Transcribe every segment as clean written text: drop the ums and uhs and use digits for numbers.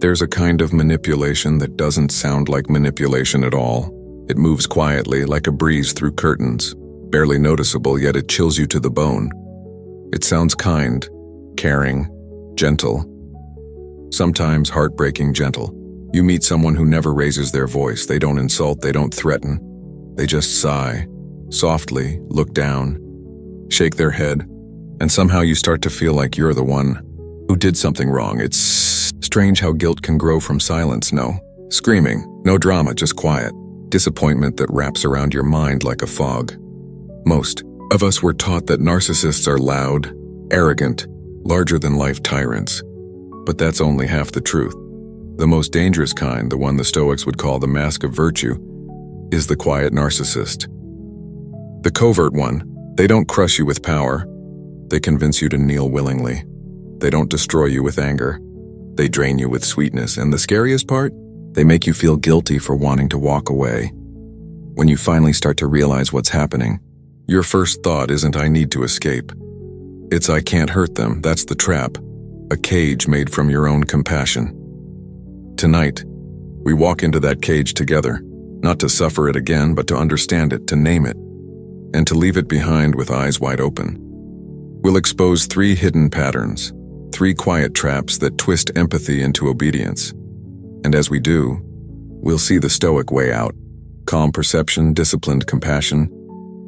There's a kind of manipulation that doesn't sound like manipulation at all. It moves quietly like a breeze through curtains, barely noticeable, yet it chills you to the bone. It sounds kind, caring, gentle. Sometimes heartbreaking gentle. You meet someone who never raises their voice. They don't insult, they don't threaten. They just sigh, softly, look down, shake their head, and somehow you start to feel like you're the one who did something wrong. It's strange how guilt can grow from silence, no screaming, no drama, just quiet. Disappointment that wraps around your mind like a fog. Most of us were taught that narcissists are loud, arrogant, larger-than-life tyrants. But that's only half the truth. The most dangerous kind, the one the Stoics would call the mask of virtue, is the quiet narcissist. The covert one. They don't crush you with power. They convince you to kneel willingly. They don't destroy you with anger. They drain you with sweetness, and the scariest part? They make you feel guilty for wanting to walk away. When you finally start to realize what's happening, your first thought isn't "I need to escape." It's "I can't hurt them." That's the trap. A cage made from your own compassion. Tonight, we walk into that cage together, not to suffer it again, but to understand it, to name it, and to leave it behind with eyes wide open. We'll expose 3 hidden patterns, 3 quiet traps that twist empathy into obedience. And as we do, we'll see the Stoic way out: calm perception, disciplined compassion,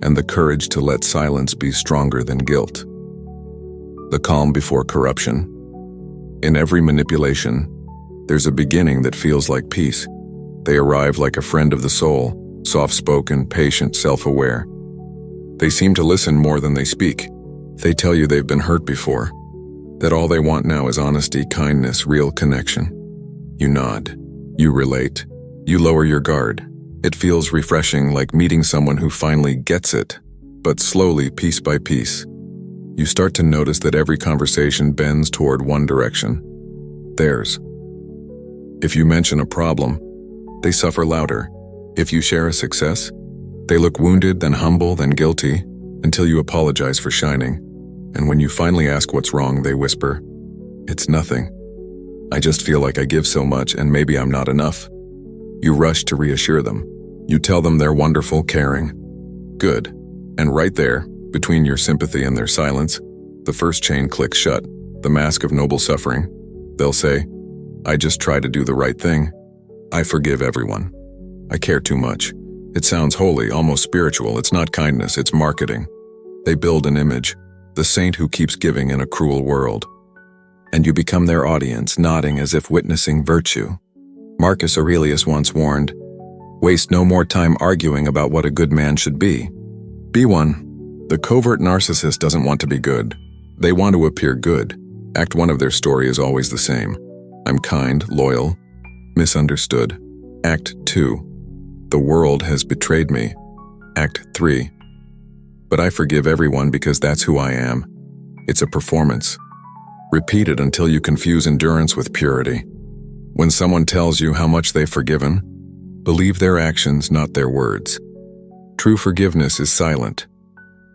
and the courage to let silence be stronger than guilt. The calm before corruption. In every manipulation, there's a beginning that feels like peace. They arrive like a friend of the soul, soft-spoken, patient, self-aware. They seem to listen more than they speak. They tell you they've been hurt before, that all they want now is honesty, kindness, real connection. You nod. You relate. You lower your guard. It feels refreshing, like meeting someone who finally gets it. But slowly, piece by piece, you start to notice that every conversation bends toward one direction: theirs. If you mention a problem, they suffer louder. If you share a success, they look wounded, then humble, then guilty, until you apologize for shining. And when you finally ask what's wrong, they whisper, "It's nothing. I just feel like I give so much and maybe I'm not enough." You rush to reassure them. You tell them they're wonderful, caring, good. And right there, between your sympathy and their silence, the first chain clicks shut, the mask of noble suffering. They'll say, "I just try to do the right thing. I forgive everyone. I care too much." It sounds holy, almost spiritual. It's not kindness, it's marketing. They build an image, the saint who keeps giving in a cruel world. And you become their audience, nodding as if witnessing virtue. Marcus Aurelius once warned, "Waste no more time arguing about what a good man should be. Be one." The covert narcissist doesn't want to be good. They want to appear good. Act 1 of their story is always the same: "I'm kind, loyal, misunderstood." Act 2: "The world has betrayed me." Act 3: "But I forgive everyone because that's who I am." It's a performance. Repeat it until you confuse endurance with purity. When someone tells you how much they've forgiven, believe their actions, not their words. True forgiveness is silent.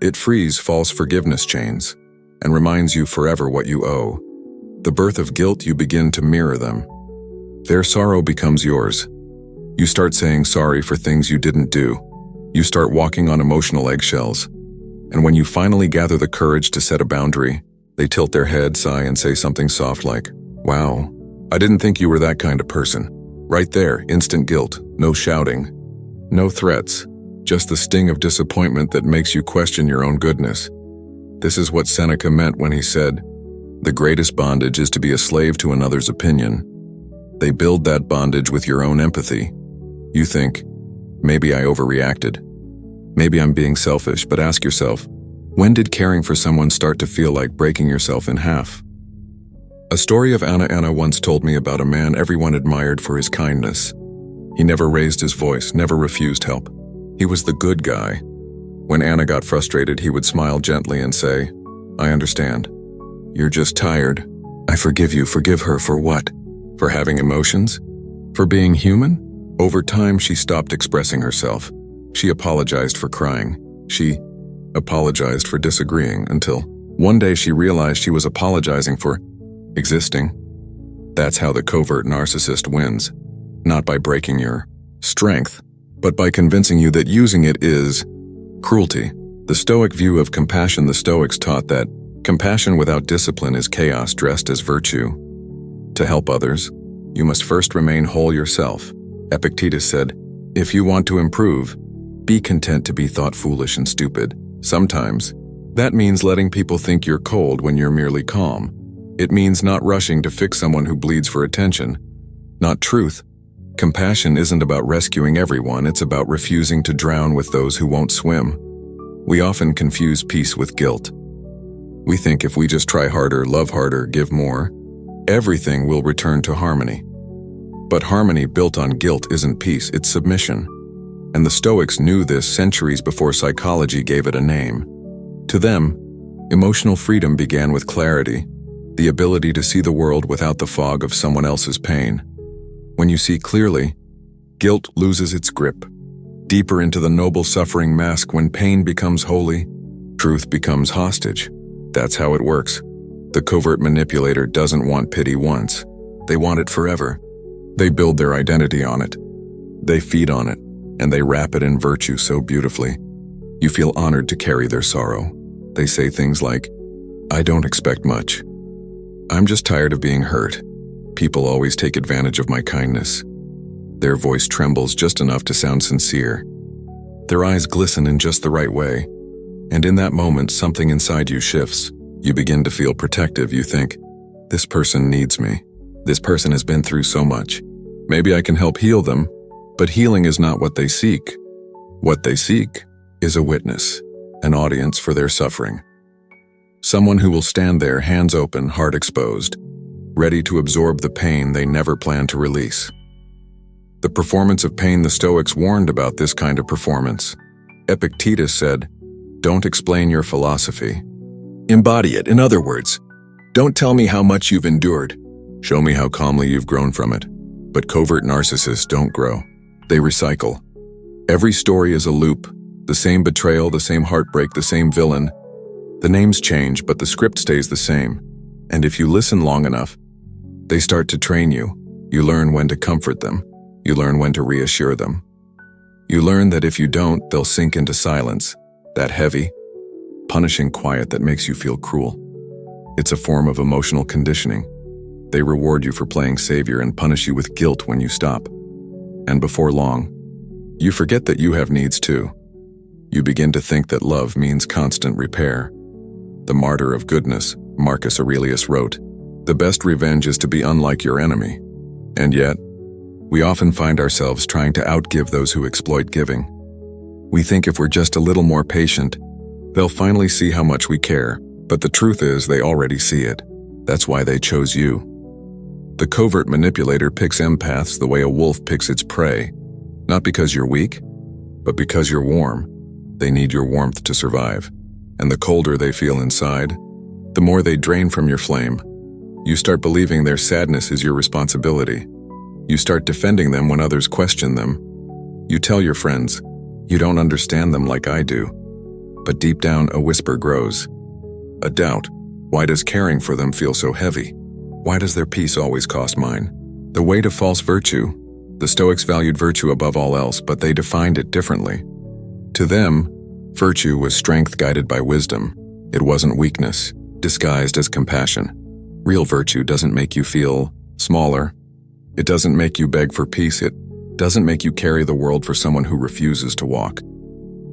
It frees false forgiveness chains and reminds you forever what you owe. The birth of guilt, you begin to mirror them. Their sorrow becomes yours. You start saying sorry for things you didn't do. You start walking on emotional eggshells. And when you finally gather the courage to set a boundary, they tilt their head, sigh, and say something soft like, "Wow, I didn't think you were that kind of person." Right there, instant guilt, no shouting, no threats, just the sting of disappointment that makes you question your own goodness. This is what Seneca meant when he said, "The greatest bondage is to be a slave to another's opinion." They build that bondage with your own empathy. You think, maybe I overreacted. Maybe I'm being selfish, but ask yourself, when did caring for someone start to feel like breaking yourself in half? A story of Anna once told me about a man everyone admired for his kindness. He never raised his voice, never refused help. He was the good guy. When Anna got frustrated, he would smile gently and say, "I understand. You're just tired. I forgive you." Forgive her for what? For having emotions? For being human? Over time, she stopped expressing herself. She apologized for crying. She apologized for disagreeing, until one day she realized she was apologizing for existing. That's how the covert narcissist wins, not by breaking your strength, but by convincing you that using it is cruelty. The Stoic view of compassion. The Stoics taught that compassion without discipline is chaos dressed as virtue. To help others, you must first remain whole yourself. Epictetus said, "If you want to improve, be content to be thought foolish and stupid." Sometimes, that means letting people think you're cold when you're merely calm. It means not rushing to fix someone who bleeds for attention, not truth. Compassion isn't about rescuing everyone, it's about refusing to drown with those who won't swim. We often confuse peace with guilt. We think if we just try harder, love harder, give more, everything will return to harmony. But harmony built on guilt isn't peace, it's submission. And the Stoics knew this centuries before psychology gave it a name. To them, emotional freedom began with clarity, the ability to see the world without the fog of someone else's pain. When you see clearly, guilt loses its grip. Deeper into the noble suffering mask, when pain becomes holy, truth becomes hostage. That's how it works. The covert manipulator doesn't want pity once. They want it forever. They build their identity on it. They feed on it, and they wrap it in virtue so beautifully. You feel honored to carry their sorrow. They say things like, "I don't expect much. I'm just tired of being hurt. People always take advantage of my kindness." Their voice trembles just enough to sound sincere. Their eyes glisten in just the right way. And in that moment, something inside you shifts. You begin to feel protective. You think, this person needs me. This person has been through so much. Maybe I can help heal them. But healing is not what they seek. What they seek is a witness, an audience for their suffering. Someone who will stand there, hands open, heart exposed, ready to absorb the pain they never planned to release. The performance of pain. The Stoics warned about this kind of performance. Epictetus said, "Don't explain your philosophy. Embody it." In other words, don't tell me how much you've endured. Show me how calmly you've grown from it. But covert narcissists don't grow. They recycle. Every story is a loop. The same betrayal, the same heartbreak, the same villain. The names change, but the script stays the same. And if you listen long enough, they start to train you. You learn when to comfort them. You learn when to reassure them. You learn that if you don't, they'll sink into silence, that heavy, punishing quiet that makes you feel cruel. It's a form of emotional conditioning. They reward you for playing savior and punish you with guilt when you stop. And before long, you forget that you have needs too. You begin to think that love means constant repair. The martyr of goodness, Marcus Aurelius, wrote, "The best revenge is to be unlike your enemy." And yet, we often find ourselves trying to outgive those who exploit giving. We think if we're just a little more patient, they'll finally see how much we care. But the truth is, they already see it. That's why they chose you. The covert manipulator picks empaths the way a wolf picks its prey, not because you're weak, but because you're warm. They need your warmth to survive. And the colder they feel inside, the more they drain from your flame. You start believing their sadness is your responsibility. You start defending them when others question them. You tell your friends, "You don't understand them like I do." But deep down, a whisper grows. A doubt. Why does caring for them feel so heavy? Why does their peace always cost mine? The way to false virtue. The Stoics valued virtue above all else, but they defined it differently. To them, virtue was strength guided by wisdom. It wasn't weakness, disguised as compassion. Real virtue doesn't make you feel smaller. It doesn't make you beg for peace. It doesn't make you carry the world for someone who refuses to walk.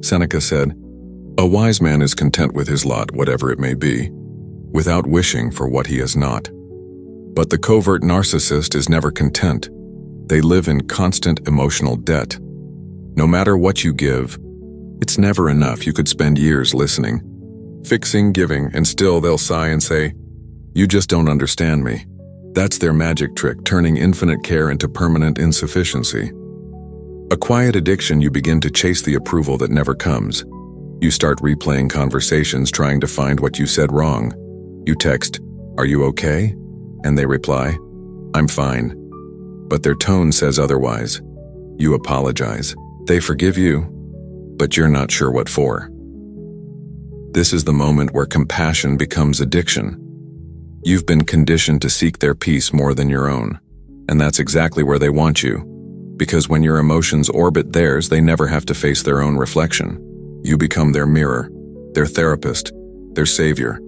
Seneca said, "A wise man is content with his lot, whatever it may be, without wishing for what he has not." But the covert narcissist is never content. They live in constant emotional debt. No matter what you give, it's never enough. You could spend years listening, fixing, giving, and still they'll sigh and say, "You just don't understand me." That's their magic trick, turning infinite care into permanent insufficiency. A quiet addiction. You begin to chase the approval that never comes. You start replaying conversations, trying to find what you said wrong. You text, "Are you okay?" And they reply, "I'm fine." But their tone says otherwise. You apologize. They forgive you, but you're not sure what for. This is the moment where compassion becomes addiction. You've been conditioned to seek their peace more than your own. And that's exactly where they want you. Because when your emotions orbit theirs, they never have to face their own reflection. You become their mirror, their therapist, their savior.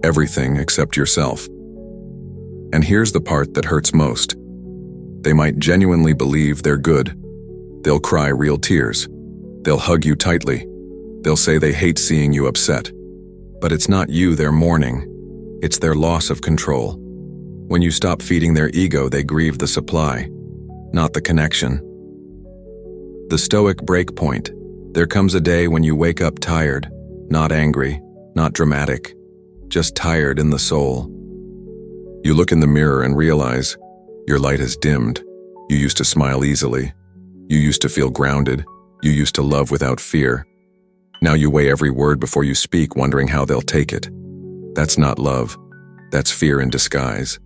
Everything except yourself. And here's the part that hurts most. They might genuinely believe they're good. They'll cry real tears. They'll hug you tightly. They'll say they hate seeing you upset. But it's not you they're mourning. It's their loss of control. When you stop feeding their ego, they grieve the supply, not the connection. The Stoic breakpoint. There comes a day when you wake up tired, not angry, not dramatic, just tired in the soul. You look in the mirror and realize your light has dimmed. You used to smile easily. You used to feel grounded. You used to love without fear. Now you weigh every word before you speak, wondering how they'll take it. That's not love. That's fear in disguise.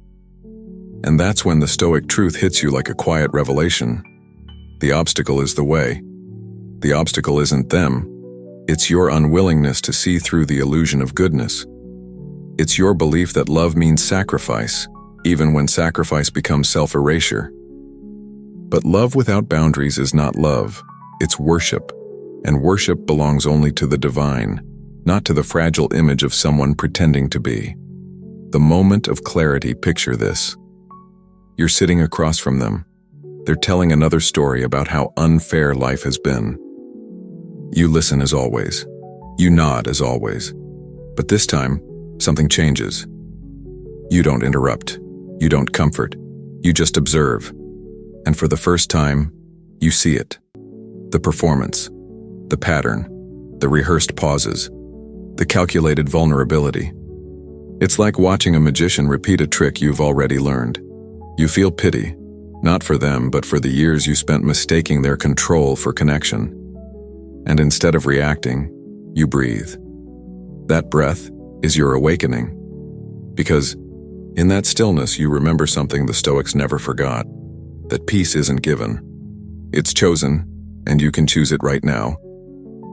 And that's when the Stoic truth hits you like a quiet revelation. The obstacle is the way. The obstacle isn't them. It's your unwillingness to see through the illusion of goodness. It's your belief that love means sacrifice, even when sacrifice becomes self-erasure. But love without boundaries is not love. It's worship. And worship belongs only to the divine, not to the fragile image of someone pretending to be. The moment of clarity, picture this. You're sitting across from them. They're telling another story about how unfair life has been. You listen as always. You nod as always. But this time, something changes. You don't interrupt. You don't comfort. You just observe. And for the first time, you see it. The performance, the pattern, the rehearsed pauses, the calculated vulnerability. It's like watching a magician repeat a trick you've already learned. You feel pity, not for them, but for the years you spent mistaking their control for connection. And instead of reacting, you breathe. That breath is your awakening. Because in that stillness, you remember something the Stoics never forgot, that peace isn't given. It's chosen, and you can choose it right now.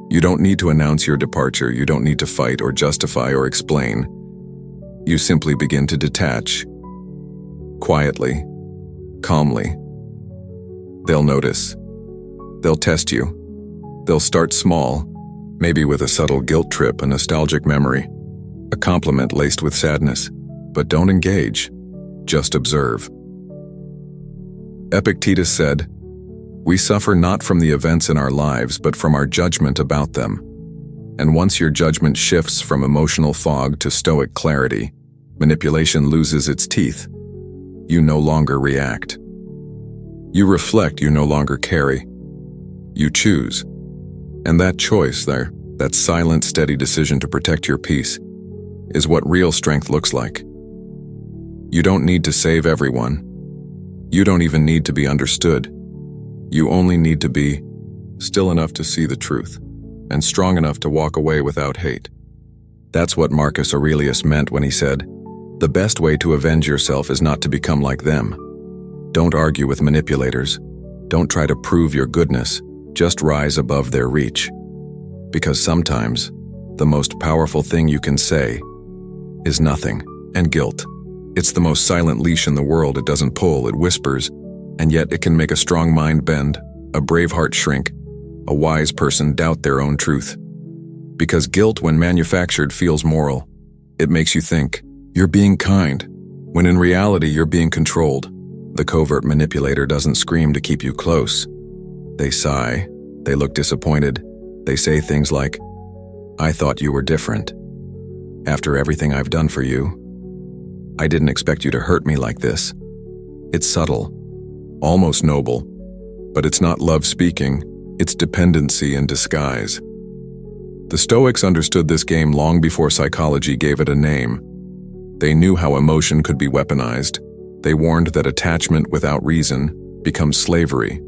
You don't need to announce your departure. You don't need to fight or justify or explain. You simply begin to detach. Quietly, calmly. They'll notice. They'll test you. They'll start small, maybe with a subtle guilt trip, a nostalgic memory, a compliment laced with sadness. But don't engage. Just observe. Epictetus said, "We suffer not from the events in our lives, but from our judgment about them." And once your judgment shifts from emotional fog to Stoic clarity, manipulation loses its teeth. You no longer react. You reflect, you no longer carry. You choose. And that choice there, that silent, steady decision to protect your peace, is what real strength looks like. You don't need to save everyone. You don't even need to be understood. You only need to be still enough to see the truth, and strong enough to walk away without hate. That's what Marcus Aurelius meant when he said, "The best way to avenge yourself is not to become like them." Don't argue with manipulators. Don't try to prove your goodness. Just rise above their reach. Because sometimes, the most powerful thing you can say is nothing. And guilt. It's the most silent leash in the world. It doesn't pull, it whispers, and yet it can make a strong mind bend, a brave heart shrink, a wise person doubt their own truth. Because guilt, when manufactured, feels moral. It makes you think, you're being kind, when in reality you're being controlled. The covert manipulator doesn't scream to keep you close. They sigh, they look disappointed, they say things like, "I thought you were different. After everything I've done for you, I didn't expect you to hurt me like this." It's subtle, almost noble, but it's not love speaking, it's dependency in disguise. The Stoics understood this game long before psychology gave it a name. They knew how emotion could be weaponized. They warned that attachment without reason becomes slavery.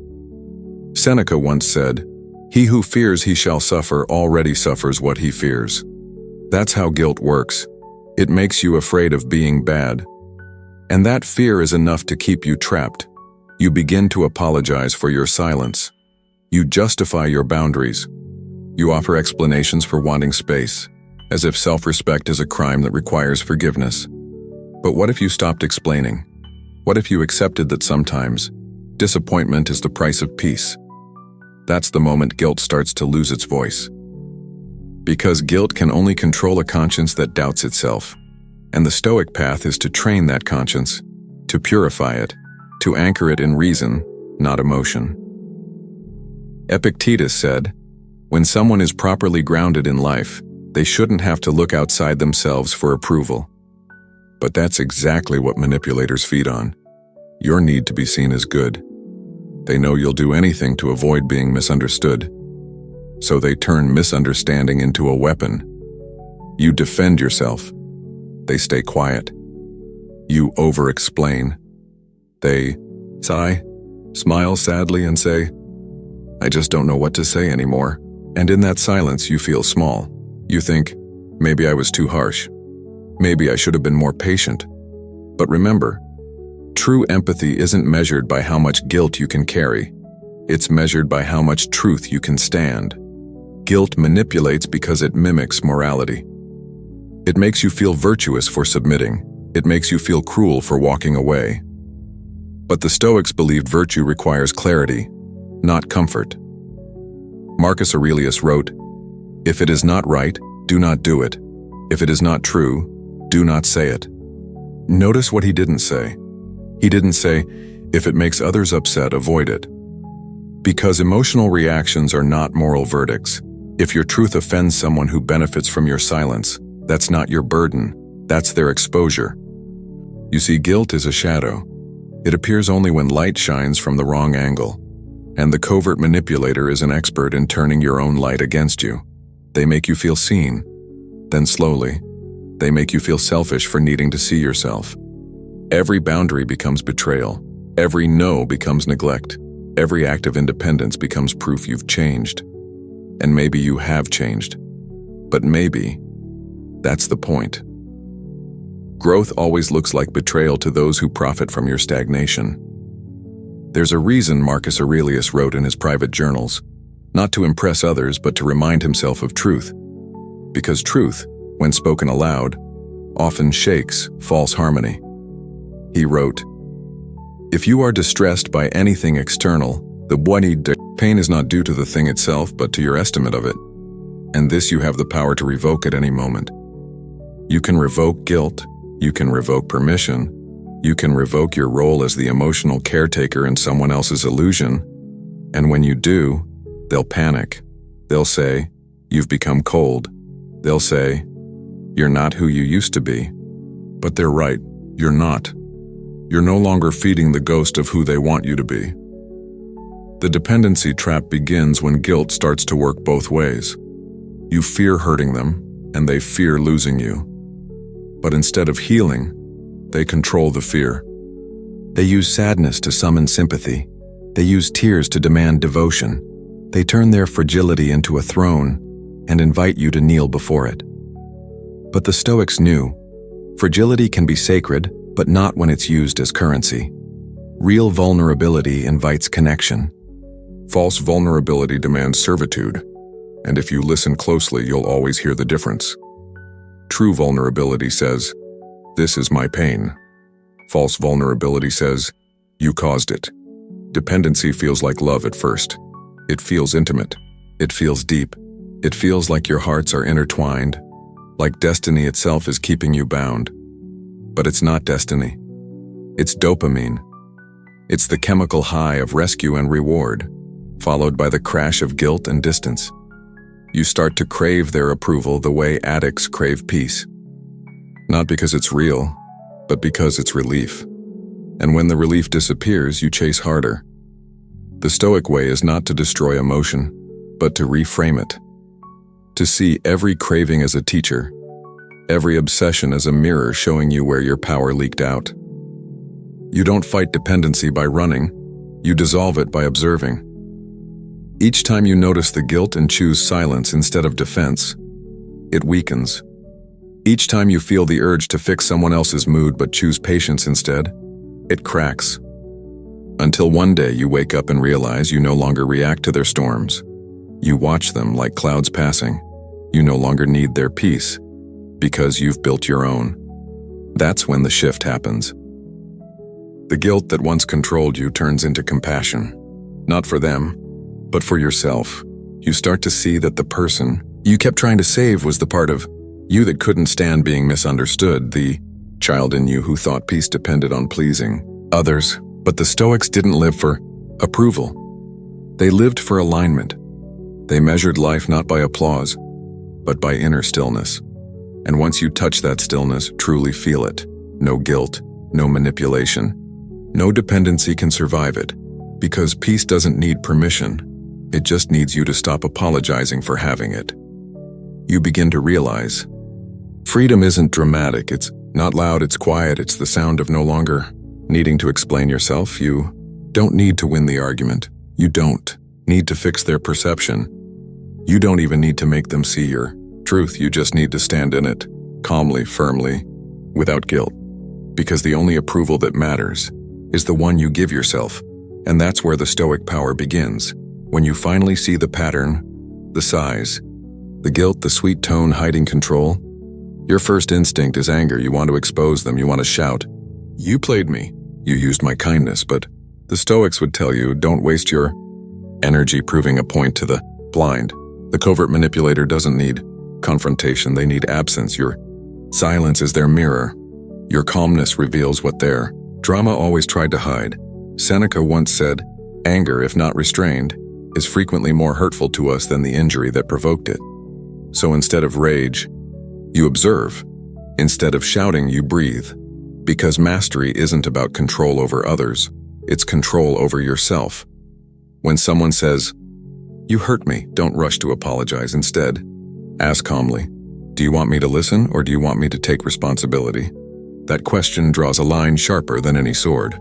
Seneca once said, "He who fears he shall suffer already suffers what he fears." That's how guilt works. It makes you afraid of being bad. And that fear is enough to keep you trapped. You begin to apologize for your silence. You justify your boundaries. You offer explanations for wanting space, as if self-respect is a crime that requires forgiveness. But what if you stopped explaining? What if you accepted that sometimes disappointment is the price of peace? That's the moment guilt starts to lose its voice. Because guilt can only control a conscience that doubts itself. And the Stoic path is to train that conscience, to purify it, to anchor it in reason, not emotion. Epictetus said, "When someone is properly grounded in life, they shouldn't have to look outside themselves for approval." But that's exactly what manipulators feed on. Your need to be seen as good. They know you'll do anything to avoid being misunderstood. So they turn misunderstanding into a weapon. You defend yourself. They stay quiet. You over-explain. They sigh, smile sadly, and say, "I just don't know what to say anymore." And in that silence, you feel small. You think, maybe I was too harsh. Maybe I should have been more patient. But remember, true empathy isn't measured by how much guilt you can carry. It's measured by how much truth you can stand. Guilt manipulates because it mimics morality. It makes you feel virtuous for submitting. It makes you feel cruel for walking away. But the Stoics believed virtue requires clarity, not comfort. Marcus Aurelius wrote, "If it is not right, do not do it. If it is not true, do not say it." Notice what he didn't say. He didn't say, "If it makes others upset, avoid it." Because emotional reactions are not moral verdicts. If your truth offends someone who benefits from your silence, that's not your burden, that's their exposure. You see, guilt is a shadow. It appears only when light shines from the wrong angle. And the covert manipulator is an expert in turning your own light against you. They make you feel seen. Then slowly, they make you feel selfish for needing to see yourself. Every boundary becomes betrayal. Every no becomes neglect. Every act of independence becomes proof you've changed. And maybe you have changed. But maybe that's the point. Growth always looks like betrayal to those who profit from your stagnation. There's a reason Marcus Aurelius wrote in his private journals, not to impress others but to remind himself of truth. Because truth, when spoken aloud, often shakes false harmony. He wrote, "If you are distressed by anything external, the pain is not due to the thing itself but to your estimate of it. And this you have the power to revoke at any moment. You can revoke guilt, you can revoke permission, you can revoke your role as the emotional caretaker in someone else's illusion. And when you do, they'll panic. They'll say, you've become cold. They'll say, you're not who you used to be." But they're right, you're not. You're no longer feeding the ghost of who they want you to be. The dependency trap begins when guilt starts to work both ways. You fear hurting them, and they fear losing you. But instead of healing, they control the fear. They use sadness to summon sympathy. They use tears to demand devotion. They turn their fragility into a throne and invite you to kneel before it. But the Stoics knew, fragility can be sacred, but not when it's used as currency. Real vulnerability invites connection. False vulnerability demands servitude, and if you listen closely, you'll always hear the difference. True vulnerability says, "This is my pain." False vulnerability says, "You caused it." Dependency feels like love at first. It feels intimate. It feels deep. It feels like your hearts are intertwined, like destiny itself is keeping you bound. But it's not destiny. It's dopamine. It's the chemical high of rescue and reward, followed by the crash of guilt and distance. You start to crave their approval the way addicts crave peace. Not because it's real, but because it's relief. And when the relief disappears, you chase harder. The Stoic way is not to destroy emotion, but to reframe it. To see every craving as a teacher, every obsession as a mirror showing you where your power leaked out. You don't fight dependency by running, you dissolve it by observing. Each time you notice the guilt and choose silence instead of defense, it weakens. Each time you feel the urge to fix someone else's mood but choose patience instead, it cracks. Until one day you wake up and realize you no longer react to their storms. You watch them like clouds passing. You no longer need their peace, because you've built your own. That's when the shift happens. The guilt that once controlled you turns into compassion. Not for them, but for yourself. You start to see that the person you kept trying to save was the part of you that couldn't stand being misunderstood, the child in you who thought peace depended on pleasing others. But the Stoics didn't live for approval. They lived for alignment. They measured life not by applause, but by inner stillness. And once you touch that stillness, truly feel it. No guilt, no manipulation, no dependency can survive it. Because peace doesn't need permission. It just needs you to stop apologizing for having it. You begin to realize freedom isn't dramatic, it's not loud, it's quiet, it's the sound of no longer needing to explain yourself. You don't need to win the argument. You don't need to fix their perception. You don't even need to make them see your truth. You just need to stand in it, calmly, firmly, without guilt. Because the only approval that matters is the one you give yourself. And that's where the Stoic power begins. When you finally see the pattern, the size, the guilt, the sweet tone hiding control, your first instinct is anger. You want to expose them. You want to shout, "You played me. You used my kindness." But the Stoics would tell you, don't waste your energy proving a point to the blind. The covert manipulator doesn't need confrontation. They need absence. Your silence is their mirror. Your calmness reveals what their drama always tried to hide. Seneca once said, "Anger, if not restrained, is frequently more hurtful to us than the injury that provoked it." So instead of rage, you observe. Instead of shouting, you breathe. Because mastery isn't about control over others, it's control over yourself. When someone says, "You hurt me," don't rush to apologize. Instead, ask calmly, "Do you want me to listen or do you want me to take responsibility?" That question draws a line sharper than any sword.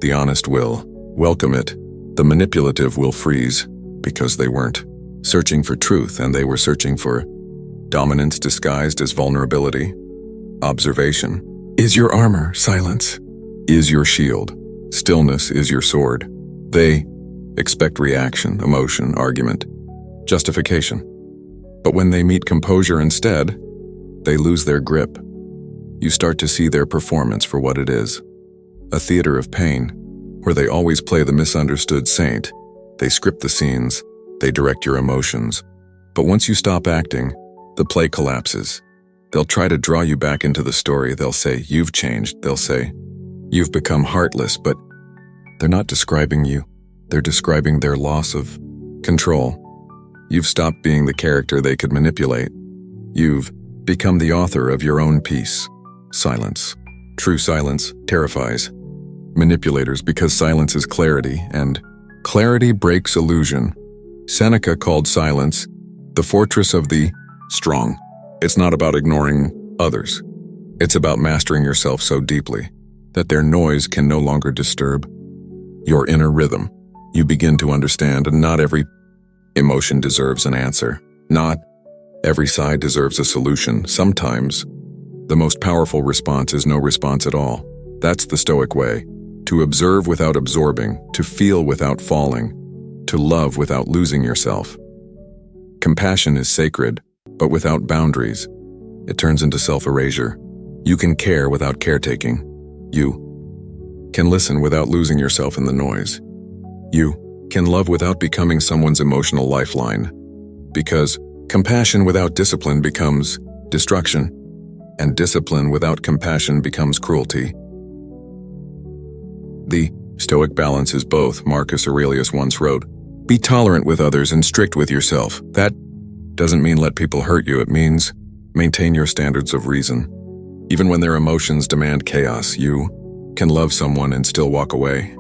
The honest will welcome it. The manipulative will freeze because they weren't searching for truth and they were searching for dominance disguised as vulnerability. Observation is your armor. Silence is your shield. Stillness is your sword. They expect reaction, emotion, argument, justification. But when they meet composure instead, they lose their grip. You start to see their performance for what it is. A theater of pain, where they always play the misunderstood saint. They script the scenes, they direct your emotions. But once you stop acting, the play collapses. They'll try to draw you back into the story. They'll say, "You've changed." They'll say, "You've become heartless," but they're not describing you. They're describing their loss of control. You've stopped being the character they could manipulate. You've become the author of your own piece. Silence. True silence terrifies manipulators because silence is clarity, and clarity breaks illusion. Seneca called silence the fortress of the strong. It's not about ignoring others. It's about mastering yourself so deeply that their noise can no longer disturb your inner rhythm. You begin to understand not every emotion deserves an answer. Not every side deserves a solution. Sometimes the most powerful response is no response at all. That's the Stoic way. To observe without absorbing, to feel without falling, to love without losing yourself. Compassion is sacred, but without boundaries, it turns into self-erasure. You can care without caretaking. You can listen without losing yourself in the noise. You can love without becoming someone's emotional lifeline. Because compassion without discipline becomes destruction, and discipline without compassion becomes cruelty. The Stoic balance is both. Marcus Aurelius once wrote, "Be tolerant with others and strict with yourself." That doesn't mean let people hurt you. It means maintain your standards of reason. Even when their emotions demand chaos, you can love someone and still walk away.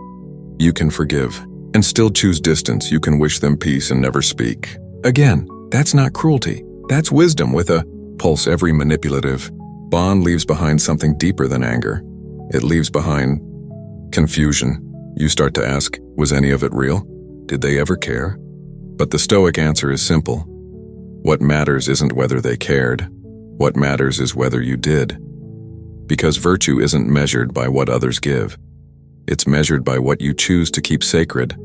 You can forgive and still choose distance. You can wish them peace and never speak. Again, that's not cruelty. That's wisdom with a pulse. Every manipulative bond leaves behind something deeper than anger. It leaves behind confusion. You start to ask, was any of it real? Did they ever care? But the Stoic answer is simple. What matters isn't whether they cared. What matters is whether you did. Because virtue isn't measured by what others give. It's measured by what you choose to keep sacred.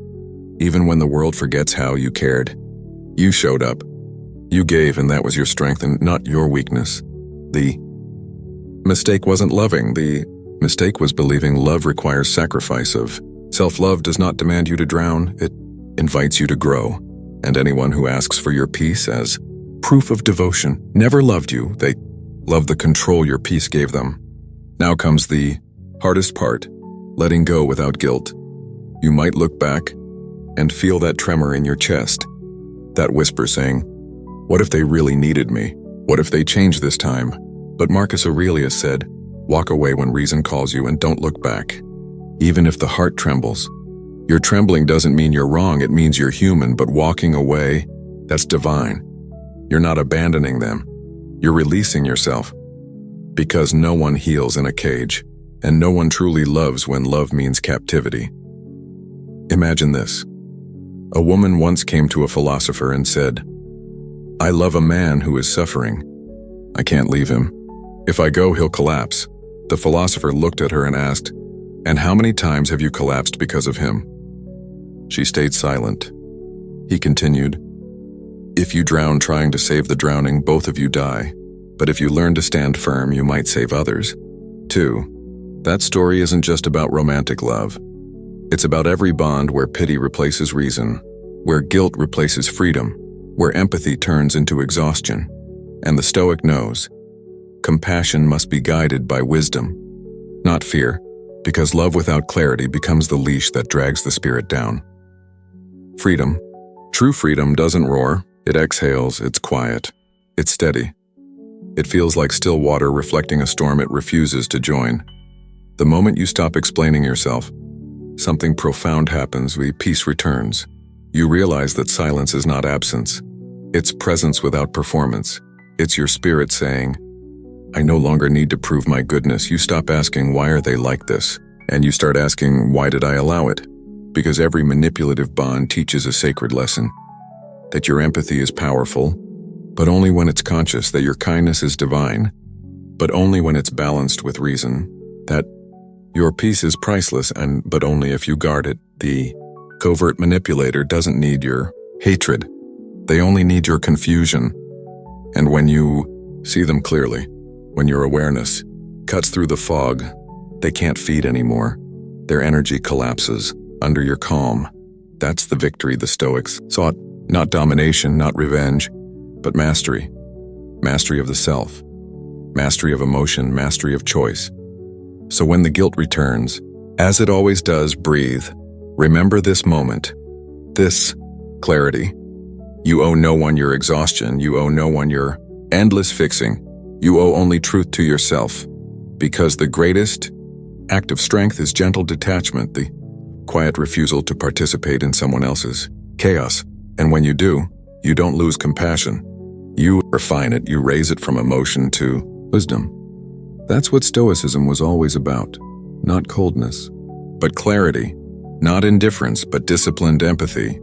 Even when the world forgets how you cared, you showed up. You gave, and that was your strength and not your weakness. The mistake wasn't loving. The mistake was believing love requires sacrifice of self-love does not demand you to drown, it invites you to grow. And anyone who asks for your peace as proof of devotion never loved you. They loved the control your peace gave them. Now comes the hardest part, letting go without guilt. You might look back and feel that tremor in your chest, that whisper saying, what if they really needed me? What if they changed this time? But Marcus Aurelius said, walk away when reason calls you and don't look back. Even if the heart trembles. Your trembling doesn't mean you're wrong, it means you're human, but walking away, that's divine. You're not abandoning them. You're releasing yourself. Because no one heals in a cage, and no one truly loves when love means captivity. Imagine this. A woman once came to a philosopher and said, I love a man who is suffering. I can't leave him. If I go, he'll collapse. The philosopher looked at her and asked, and how many times have you collapsed because of him? She stayed silent. He continued, if you drown trying to save the drowning, both of you die. But if you learn to stand firm, you might save others. 2. That story isn't just about romantic love. It's about every bond where pity replaces reason, where guilt replaces freedom, where empathy turns into exhaustion. And the Stoic knows, compassion must be guided by wisdom, not fear, because love without clarity becomes the leash that drags the spirit down. Freedom. True freedom doesn't roar, it exhales, it's quiet, it's steady. It feels like still water reflecting a storm it refuses to join. The moment you stop explaining yourself, something profound happens, peace returns. You realize that silence is not absence. It's presence without performance. It's your spirit saying, I no longer need to prove my goodness. You stop asking, why are they like this? And you start asking, why did I allow it? Because every manipulative bond teaches a sacred lesson. That your empathy is powerful, but only when it's conscious, that your kindness is divine, but only when it's balanced with reason, that your peace is priceless, but only if you guard it. The covert manipulator doesn't need your hatred. They only need your confusion. And when you see them clearly, when your awareness cuts through the fog, they can't feed anymore. Their energy collapses under your calm. That's the victory the Stoics sought. Not domination, not revenge, but mastery. Mastery of the self. Mastery of emotion, mastery of choice. So when the guilt returns, as it always does, breathe. Remember this moment, this clarity. You owe no one your exhaustion. You owe no one your endless fixing. You owe only truth to yourself. Because the greatest act of strength is gentle detachment, the quiet refusal to participate in someone else's chaos. And when you do, you don't lose compassion. You refine it, you raise it from emotion to wisdom. That's what Stoicism was always about. Not coldness, but clarity. Not indifference, but disciplined empathy.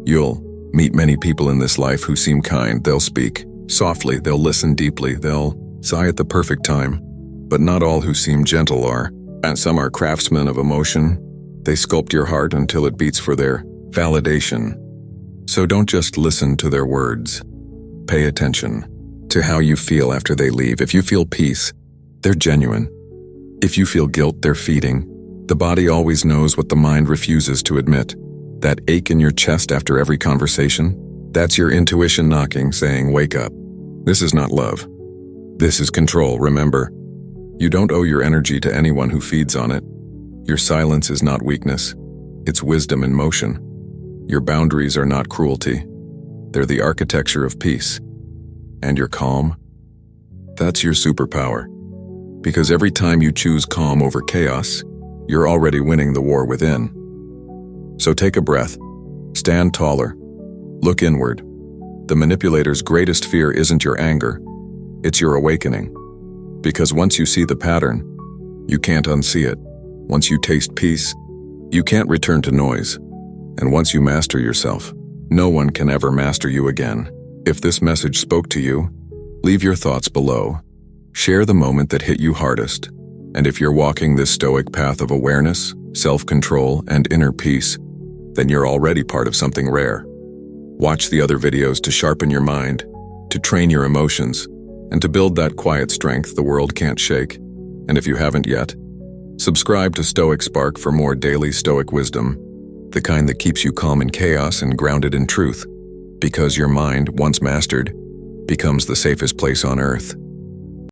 You'll meet many people in this life who seem kind. They'll speak softly, they'll listen deeply, they'll sigh at the perfect time. But not all who seem gentle are. And some are craftsmen of emotion. They sculpt your heart until it beats for their validation. So don't just listen to their words. Pay attention to how you feel after they leave. If you feel peace, they're genuine. If you feel guilt, they're feeding. The body always knows what the mind refuses to admit. That ache in your chest after every conversation, that's your intuition knocking, saying, wake up. This is not love. This is control. Remember, you don't owe your energy to anyone who feeds on it. Your silence is not weakness. It's wisdom in motion. Your boundaries are not cruelty. They're the architecture of peace. And your calm? That's your superpower. Because every time you choose calm over chaos, you're already winning the war within. So take a breath. Stand taller. Look inward. The manipulator's greatest fear isn't your anger. It's your awakening. Because once you see the pattern, you can't unsee it. Once you taste peace, you can't return to noise. And once you master yourself, no one can ever master you again. If this message spoke to you, leave your thoughts below. Share the moment that hit you hardest. And if you're walking this stoic path of awareness, self-control, and inner peace, then you're already part of something rare. Watch the other videos to sharpen your mind, to train your emotions, And to build that quiet strength the world can't shake, and if you haven't yet, subscribe to Stoic Spark for more daily Stoic wisdom, the kind that keeps you calm in chaos and grounded in truth, because your mind, once mastered, becomes the safest place on earth.